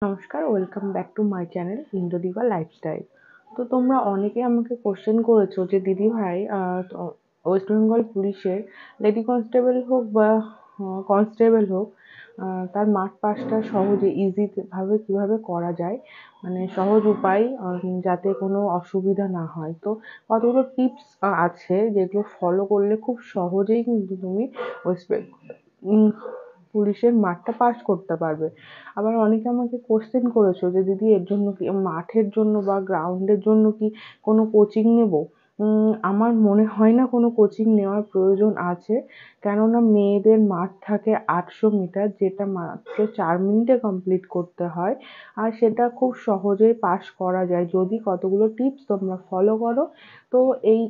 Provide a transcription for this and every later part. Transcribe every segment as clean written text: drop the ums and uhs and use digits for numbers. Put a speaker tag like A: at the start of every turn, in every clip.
A: নমস্কার, welcome back to my channel Indradiba lifestyle. তো তোমরা অনেকে আমাকে কোশ্চেন করেছো যে দিদি ভাই ওয়েস্ট বেঙ্গল পুলিশের লেডি কনস্টেবল হোক বা কনস্টেবল হোক, তার মাঠ পাসটা সহজে ইজি ভাবে কিভাবে করা যায়, মানে সহজ উপায়, যাতে কোনো অসুবিধা না হয়। তো কতগুলো টিপস আছে যেগুলো ফলো করলে খুব সহজেই কিন্তু তুমি ওয়েস্ট বেঙ্গল পুলিশের মাঠটা পাস করতে পারবে। আবার অনেকে আমাকে কোশ্চেন করেছো যে দিদি এর জন্য কি মাঠের জন্য বা গ্রাউন্ডের জন্য কি কোনো কোচিং নেব? আমার মনে হয় না কোনো কোচিং নেওয়ার প্রয়োজন আছে। কেননা মেয়েদের মাঠ থাকে 800 মিটার, যেটা মাত্র 4 মিনিটে কমপ্লিট করতে হয়। আর সেটা খুব সহজেই পাস করা যায় যদি কতগুলো টিপস তোমরা ফলো করো। তো এই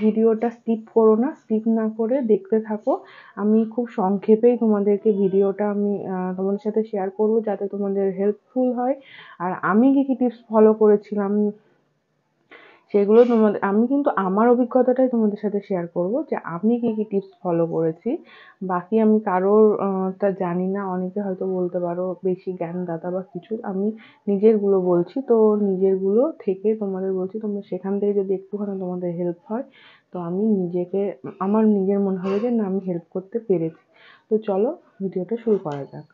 A: ভিডিওটা স্কিপ করো না, স্কিপ না করে দেখতে থাকো। আমি খুব সংক্ষেপেই তোমাদেরকে ভিডিওটা তোমাদের সাথে শেয়ার করব যাতে তোমাদের হেল্পফুল হয়। আর আমি কি কি টিপস ফলো করেছিলাম সেগুলো আমি কিন্তু আমার অভিজ্ঞতাটাই তোমাদের সাথে শেয়ার করব যে আমি কি কি টিপস ফলো করেছি। বাকি আমি কারোর তা জানি না, অনেকে হয়তো বলতে পারো বেশি জ্ঞানদাতা বা কিছু। আমি নিজেরগুলো বলছি, তো নিজেরগুলো থেকে তোমাদের বলছি, তোমরা সেখান থেকে যদি একটুখানি তোমাদের হেল্প হয় তো আমি আমার নিজের মনে হবে যে না, আমি হেল্প করতে পেরেছি। তো চলো ভিডিওটা শুরু করা যাক।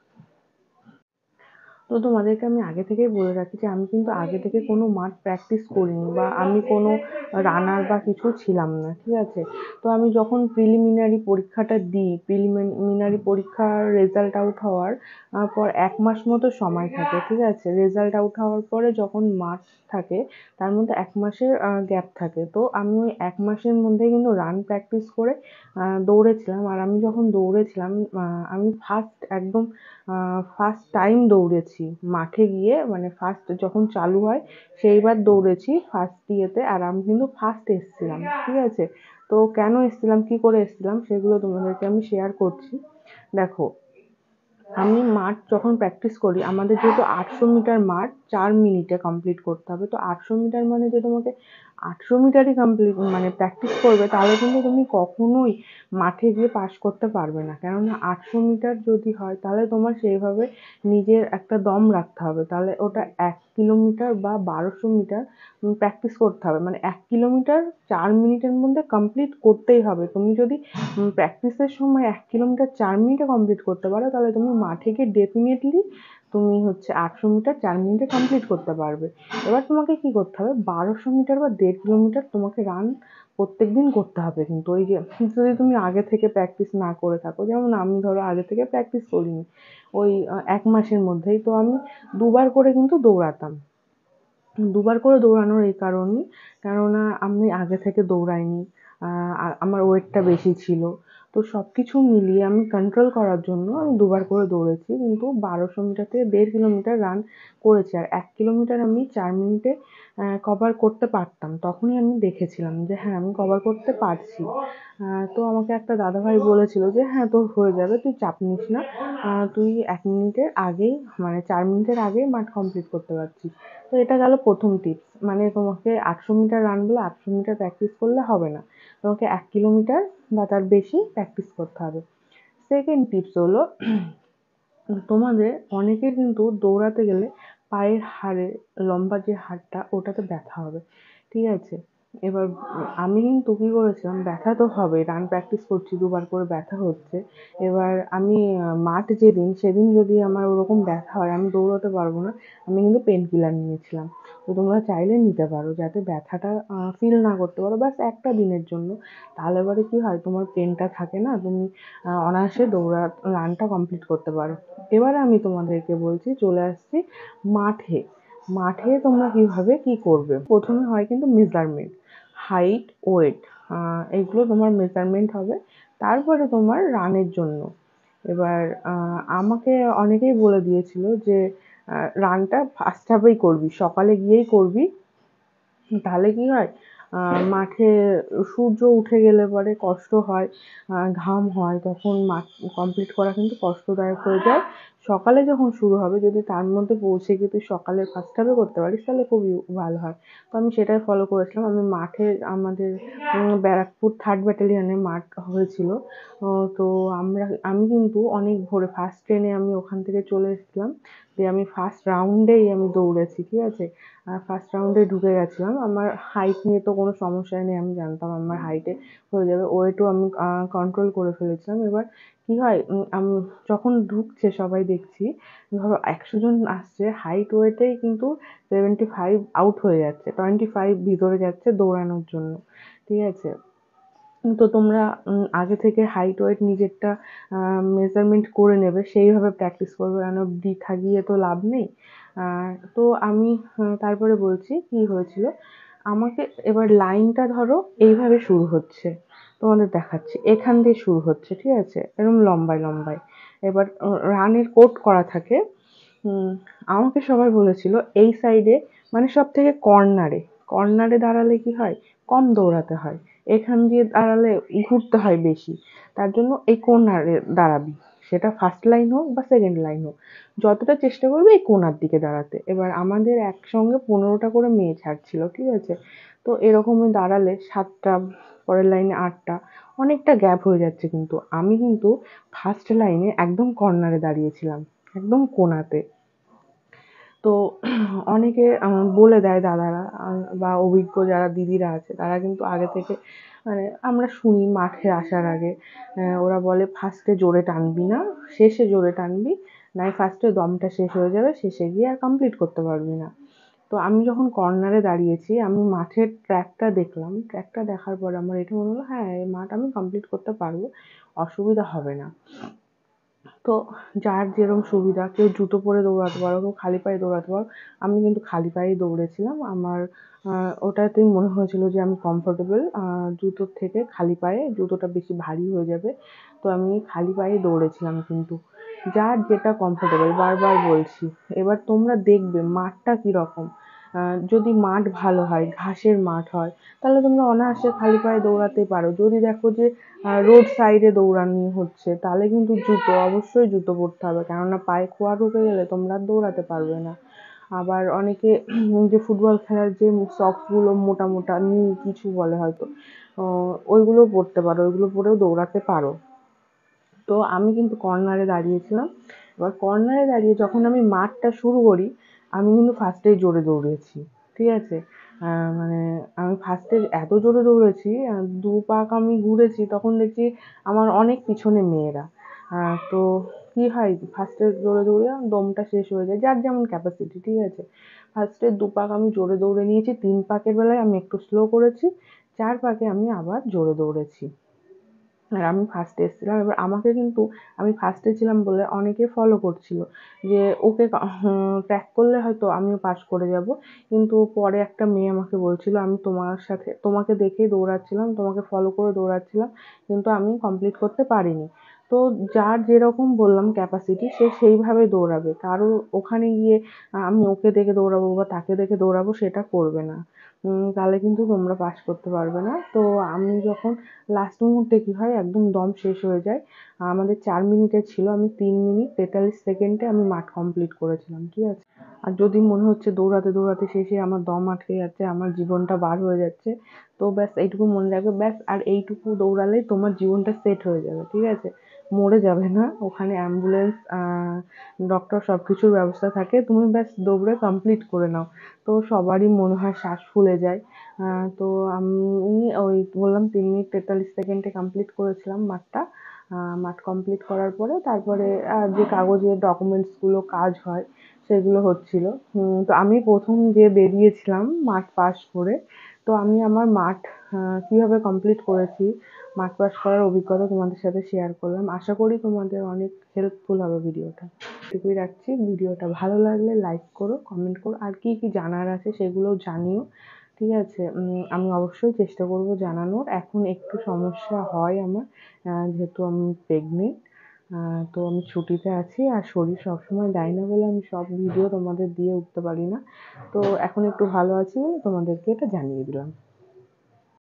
A: তো তোমাদেরকে আমি আগে থেকেই বলে রাখি যে আমি কিন্তু আগে থেকে কোনো মাঠ প্র্যাকটিস করিনি বা আমি কোনো রানার বা কিছু ছিলাম না, ঠিক আছে? তো আমি যখন প্রিলিমিনারি পরীক্ষাটা দিই, প্রিলিমিনারি পরীক্ষার রেজাল্ট আউট হওয়ার পর 1 মাস মতো সময় থাকে, ঠিক আছে? রেজাল্ট আউট হওয়ার পরে যখন মাঠ থাকে তার মধ্যে 1 মাসের গ্যাপ থাকে। তো আমি ওই 1 মাসের মধ্যে কিন্তু রান প্র্যাকটিস করে দৌড়েছিলাম। আর আমি যখন দৌড়েছিলাম, আমি একদম ফার্স্ট টাইম দৌড়েছি মাঠে গিয়ে, মানে ফার্স্ট যখন চালু হয় সেইবার দৌড়েছি ফার্স্ট ইয়েতে। আর আমি কিন্তু ফার্স্ট এসেছিলাম, ঠিক আছে? তো কেন এসেছিলাম, কি করে এসেছিলাম সেগুলো তোমাদেরকে আমি শেয়ার করছি। দেখো, আমি মাঠ যখন প্র্যাকটিস করি, আমাদের যেহেতু 800 মিটার মাঠ 4 মিনিটে কমপ্লিট করতে হবে। তো 800 মিটার মানে যে তোমাকে 800 মিটারই কমপ্লিট মানে প্র্যাকটিস করবে, তাহলে কিন্তু তুমি কখনোই মাঠে গিয়ে পাস করতে পারবে না। কেননা 800 মিটার যদি হয় তাহলে তোমার সেইভাবে নিজের একটা দম রাখতে হবে। তাহলে ওটা 1 কিলোমিটার বা 1200 মিটার প্র্যাকটিস করতে হবে। মানে 1 কিলোমিটার 4 মিনিটের মধ্যে কমপ্লিট করতেই হবে। তুমি যদি প্র্যাকটিসের সময় 1 কিলোমিটার 4 মিনিটে কমপ্লিট করতে পারো, তাহলে তুমি মাঠে গিয়ে ডেফিনেটলি তুমি 800 মিটার 4 মিনিটে কমপ্লিট করতে পারবে। এবার তোমাকে কি করতে হবে, 1200 মিটার বা 1.5 কিলোমিটার তোমাকে রান প্রত্যেকদিন করতে হবে। কিন্তু ওই যে যদি তুমি আগে থেকে প্র্যাকটিস না করে থাকো, যেমন আমি ধরো আগে থেকে প্র্যাকটিস করিনি, ওই 1 মাসের মধ্যেই তো আমি দুবার করে কিন্তু দৌড়াতাম। দুবার করে দৌড়ানোর এই কারণই, কেননা আমি আগে থেকে দৌড়াইনি, আর আমার ওয়েটটা বেশি ছিল। তো সবকিছু মিলিয়ে আমি কন্ট্রোল করার জন্য আমি দুবার করে দৌড়েছি, কিন্তু 1200 মিটার থেকে 1.5 কিলোমিটার রান করেছি। আর 1 কিলোমিটার আমি 4 মিনিটে কভার করতে পারতাম। তখনই আমি দেখেছিলাম যে হ্যাঁ, আমি কভার করতে পারছি। তো আমাকে একটা দাদাভাই বলেছিল যে হ্যাঁ, তোর হয়ে যাবে, তুই চাপ নিস না, তুই 1 মিনিটের আগেই মানে 4 মিনিটের আগেই মাঠ কমপ্লিট করতে পারছিস। তো এটা গেল প্রথম টিপস। মানে তোমাকে 800 মিটার রান বলে 800 মিটার প্র্যাকটিস করলে হবে না, তোমাকে 1 কিলোমিটার বা তার বেশি প্র্যাকটিস করতে হবে। সেকেন্ড টিপস হলো, তোমাদের অনেকের কিন্তু দৌড়াতে গেলে পায়ের হাড়ে, লম্বা যে হাড়টা ওটাতে ব্যথা হবে, ঠিক আছে? এবার আমি কিন্তু কি করেছিলাম, ব্যথা তো হবে, রান প্র্যাকটিস করছি, দুবার করে ব্যথা হচ্ছে। এবার আমি মাঠ সেদিন যদি আমার ওরকম ব্যথা হয়, আমি দৌড়াতে পারবো না, আমি কিন্তু পেন কিলার নিয়েছিলাম। তো তোমরা চাইলে নিতে পারো যাতে ব্যথাটা ফিল না করতে পারো, ব্যাস একটা দিনের জন্য। তাহলে এবারে কি হয়, তোমার পেনটা থাকে না, তুমি অনায়াসে রানটা কমপ্লিট করতে পারো। এবারে আমি তোমাদেরকে বলছি, চলে আসছি মাঠে। মাঠে তোমরা কিভাবে কি করবে। প্রথমে হয় কিন্তু মেজারমেন্ট, হাইট, ওয়েট, এগুলো তোমার মেজারমেন্ট হবে। তারপরে তোমার রানের জন্য। এবার আমাকে অনেকেই বলে দিয়েছিল যে রানটা ফার্স্ট হাফেই করবি, সকালে গিয়েই করবি, তাহলে কি হয়, মাঠে সূর্য উঠে গেলে পরে কষ্ট হয়, ঘাম হয়, তখন মাঠ কমপ্লিট করা কিন্তু কষ্টদায়ক হয়ে যায়। সকালে যখন শুরু হবে, যদি তার মধ্যে পৌঁছে গিয়ে তুই সকালে ফার্স্ট হাফে করতে পারিস তাহলে খুবই ভালো হয়। তো আমি সেটাই ফলো করেছিলাম। আমি মাঠে, আমাদের ব্যারাকপুর 3rd ব্যাটালিয়নে মাঠ হয়েছিল। তো আমি কিন্তু অনেক ভোরে ফার্স্ট ট্রেনে আমি ওখান থেকে চলে এসেছিলাম। দিয়ে আমি ফার্স্ট রাউন্ডেই আমি দৌড়েছি, ঠিক আছে। ফার্স্ট রাউন্ডে ঢুকে গেছিলাম। আমার হাইট নিয়ে তো কোনো সমস্যাই নেই, আমি জানতাম আমার হাইটে হয়ে যাবে। ওয়েটও আমি কন্ট্রোল করে ফেলেছিলাম। এবার কি হয়, যখন ঢুকছে সবাই দেখছি, ধরো 100 জন আসছে, হাইট ওয়েটেই কিন্তু 75 আউট হয়ে যাচ্ছে, 25 ভিতরে যাচ্ছে দৌড়ানোর জন্য, ঠিক আছে। তো তোমরা আগে থেকে হাইট ওয়েট নিজেরটা মেজারমেন্ট করে নেবে, সেইভাবে প্র্যাকটিস করবে, কেন বৃথা গিয়ে তো লাভ নেই। তো আমি তারপরে বলছি কি হয়েছিল। আমাকে এবার লাইনটা ধরো এইভাবে শুরু হচ্ছে, তোমাদের দেখাচ্ছি, এখান দিয়ে শুরু হচ্ছে, ঠিক আছে, এরকম লম্বায় লম্বায়। এবার রানের কোট করা থাকে। আমাকে সবাই বলেছিল এই সাইডে, মানে সব থেকে কর্নারে, কর্নারে দাঁড়ালে কি হয়, কম দৌড়াতে হয়, এখান দিয়ে দাঁড়ালে ঘুরতে হয় বেশি, তার জন্য এই কর্নারে দাঁড়াবি, সেটা ফার্স্ট লাইন হোক বা সেকেন্ড লাইন হোক, যতটা চেষ্টা করবে এই কোণার দিকে দাঁড়াতে। এবার আমাদের একসঙ্গে 15টা করে মেয়ে ছাড়ছিল, ঠিক আছে। তো এরকমই দাঁড়ালে 7টা, পরের লাইনে 8টা, অনেকটা গ্যাপ হয়ে যাচ্ছে, কিন্তু আমি কিন্তু ফার্স্ট লাইনে একদম কর্নারে দাঁড়িয়েছিলাম, একদম কোণাতে। তো অনেকে বলে দেয় দাদারা, বা অভিজ্ঞ যারা দিদিরা আছে তারা কিন্তু আগে থেকে, মানে আমরা শুনি মাঠে আসার আগে, ওরা বলে ফার্স্টে জোরে টানবি না, শেষে জোরে টানবি, নয় ফার্স্টে দমটা শেষ হয়ে যাবে, শেষে গিয়ে আর কমপ্লিট করতে পারবি না। তো আমি যখন কর্নারে দাঁড়িয়েছি, আমি মাঠের ট্র্যাকটা দেখলাম, ট্র্যাকটা দেখার পর আমার এটা মনে হলো হ্যাঁ এই মাঠ আমি কমপ্লিট করতে পারবো, অসুবিধা হবে না। তো যার যেরকম সুবিধা, কেউ জুতো পরে দৌড়াতে পারো, কেউ খালি পায়ে দৌড়াতে পারো। আমি কিন্তু খালি পায়েই দৌড়েছিলাম। আমার ওটাতেই মনে হয়েছিল যে আমি কমফোর্টেবল, জুতোর থেকে খালি পায়ে, জুতোটা বেশি ভারী হয়ে যাবে। তো আমি খালি পায়ে দৌড়েছিলাম কিন্তু। যার যেটা কমফোর্টেবল, বারবার বলছি। এবার তোমরা দেখবে মাঠটা কিরকম। যদি মাঠ ভালো হয়, ঘাসের মাঠ হয়, তাহলে তোমরা অনায়াসে খালি পায়ে দৌড়াতে পারো। যদি দেখো যে রোড সাইডে দৌড়ানি হচ্ছে, তাহলে কিন্তু জুতো, অবশ্যই জুতো পরতে হবে, কেননা পায়ে খোয়া ঢুকে গেলে তোমরা আর দৌড়াতে পারবে না। আবার অনেকে যে ফুটবল খেলার যে সক্সগুলো মোটা মোটা নীল কিছু বলে হয়তো, ওইগুলো পরতে পারো, ওইগুলো পরেও দৌড়াতে পারো। তো আমি কিন্তু কর্নারে দাঁড়িয়েছিলাম। এবার কর্নারে দাঁড়িয়ে যখন আমি মাঠটা শুরু করি, আমি কিন্তু ফার্স্টেই জোরে দৌড়েছি, ঠিক আছে। মানে আমি ফার্স্টে এত জোরে দৌড়েছি, 2 পাক আমি ঘুরেছি, তখন দেখছি আমার অনেক পিছনে মেয়েরা। তো কি হয়, ফার্স্টে জোরে দৌড়ে দমটা শেষ হয়ে যায়, যার যেমন ক্যাপাসিটি, ঠিক আছে। ফার্স্টে 2 পাক আমি জোরে দৌড়ে নিয়েছি, 3 পাকের বেলায় আমি একটু স্লো করেছি, 4 পাকে আমি আবার জোরে দৌড়েছি। আর আমি ফার্স্টে এসেছিলাম। এবার আমাকে কিন্তু, আমি ফার্স্টে ছিলাম বলে অনেকে ফলো করছিল, যে ওকে ট্র্যাক করলে হয়তো আমিও পাস করে যাব। কিন্তু পরে একটা মেয়ে আমাকে বলছিল আমি তোমার সাথে, তোমাকে দেখেই দৌড়াচ্ছিলাম, তোমাকে ফলো করে দৌড়াচ্ছিলাম, কিন্তু আমি কমপ্লিট করতে পারিনি। তো যার যেরকম বললাম ক্যাপাসিটি, সে সেইভাবে দৌড়াবে। কারোর ওখানে গিয়ে আমি ওকে দেখে দৌড়াবো বা তাকে দেখে দৌড়াবো, সেটা করবে না। তাহলে কিন্তু তোমরা পাস করতে পারবে না। তো আমি যখন লাস্ট মুহূর্তে কি হয়, একদম দম শেষ হয়ে যায়। আমাদের 4 মিনিটের ছিল, আমি 3 মিনিট 43 সেকেন্ডে আমি মাঠ কমপ্লিট করেছিলাম, ঠিক আছে। আর যদি মনে হচ্ছে দৌড়াতে দৌড়াতে শেষে আমার দম আটকে যাচ্ছে, আমার জীবনটা বার হয়ে যাচ্ছে, তো ব্যাস এইটুকু মনে রাখবে, ব্যাস আর এইটুকু দৌড়ালেই তোমার জীবনটা সেট হয়ে যাবে, ঠিক আছে। মরে যাবে না, ওখানে অ্যাম্বুলেন্স, ডক্টর সব কিছুর ব্যবস্থা থাকে, তুমি ব্যাস দৌড়ে কমপ্লিট করে নাও। তো সবারই মনে হয় শ্বাস ফুলে যায়। তো আমি ওই বললাম 3 মিনিট 43 সেকেন্ডে কমপ্লিট করেছিলাম মাঠটা। মাঠ কমপ্লিট করার পরে তারপরে যে কাগজের ডকুমেন্টসগুলো কাজ হয়, সেগুলো হচ্ছিল। তো আমি প্রথম যে বেরিয়েছিলাম মাঠ পাস করে। তো আমি আমার মাঠ কীভাবে কমপ্লিট করেছি, মাঠ পাস করার অভিজ্ঞতা তোমাদের সাথে শেয়ার করলাম। আশা করি তোমাদের অনেক হেল্পফুল হবে ভিডিওটা। এটুকুই রাখছি। ভিডিওটা ভালো লাগলে লাইক করো, কমেন্ট করো, আর কী কী জানার আছে সেগুলোও জানিও, ঠিক আছে। আমি অবশ্যই চেষ্টা করব জানানোর। এখন একটু সমস্যা হয় আমার, যেহেতু আমি প্রেগনেন্ট। তো আমি ছুটিতে আছি, আর শরীর সবসময় দেয় না বলে আমি সব ভিডিও তোমাদের দিয়ে উঠতে পারি না। তো এখন একটু ভালো আছি বলে তোমাদেরকে এটা জানিয়ে দিলাম।